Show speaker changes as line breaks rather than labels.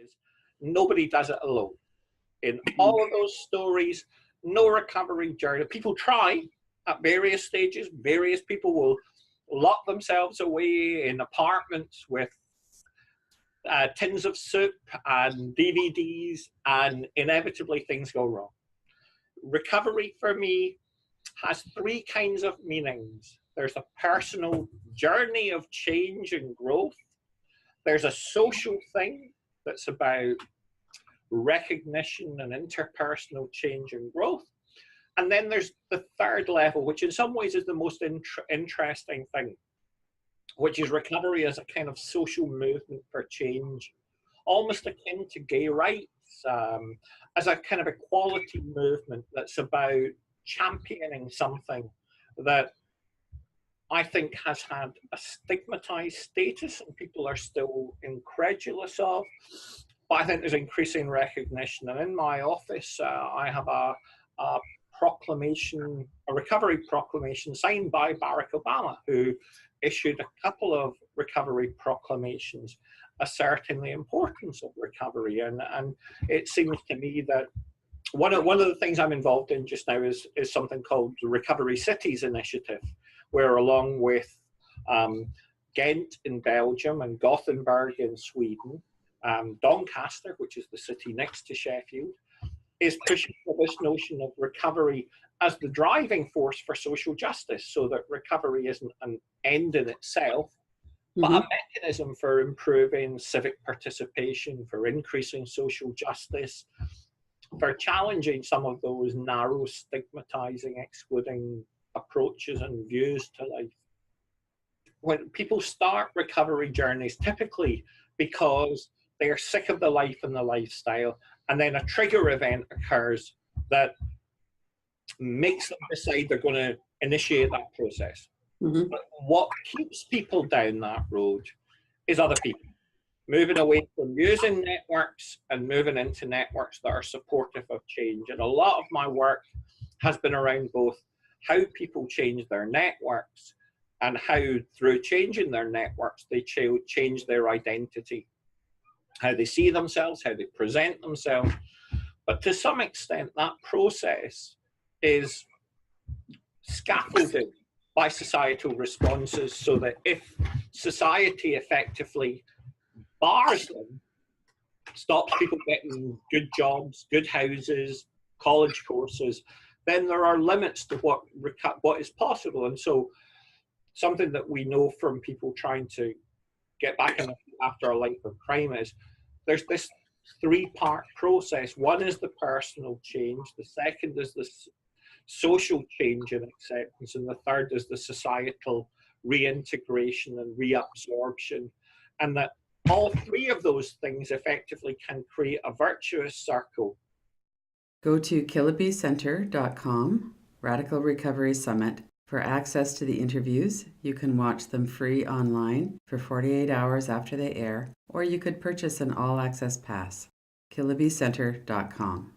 is nobody does it alone. In all of those stories, no recovery journey. People try at various stages. Various people will lock themselves away in apartments with tins of soup and DVDs, and inevitably things go wrong. Recovery for me has three kinds of meanings. There's a personal journey of change and growth. There's a social thing that's about recognition and interpersonal change and growth. And then there's the third level, which in some ways is the most interesting thing, which is recovery as a kind of social movement for change, almost akin to gay rights, as a kind of equality movement that's about championing something that I think has had a stigmatized status and people are still incredulous of. But I think there's increasing recognition. And in my office, I have a proclamation, a recovery proclamation signed by Barack Obama, who issued a couple of recovery proclamations asserting the importance of recovery. And it seems to me that one of the things I'm involved in just now is something called the Recovery Cities Initiative, where along with Ghent in Belgium and Gothenburg in Sweden, Doncaster, which is the city next to Sheffield, is pushing for this notion of recovery as the driving force for social justice, so that recovery isn't an end in itself, but a mechanism for improving civic participation, for increasing social justice, for challenging some of those narrow, stigmatizing, excluding approaches and views to life. When people start recovery journeys, typically because they are sick of the life and the lifestyle, and then a trigger event occurs that makes them decide they're going to initiate that process. But what keeps people down that road is other people moving away from using networks and moving into networks that are supportive of change. And a lot of my work has been around both how people change their networks and how, through changing their networks, they change their identity, how they see themselves, how they present themselves. But to some extent, that process is scaffolded by societal responses, so that if society effectively bars them, stops people getting good jobs, good houses, college courses, then there are limits to what is possible. And so something that we know from people trying to get back after a life of crime is there's this three-part process. One is the personal change, the second is the social change and acceptance, and the third is the societal reintegration and reabsorption. And that all three of those things effectively can create a virtuous circle.
Go to KillibyCenter.com, Radical Recovery Summit, for access to the interviews. You can watch them free online for 48 hours after they air, or you could purchase an all-access pass. KillibyCenter.com.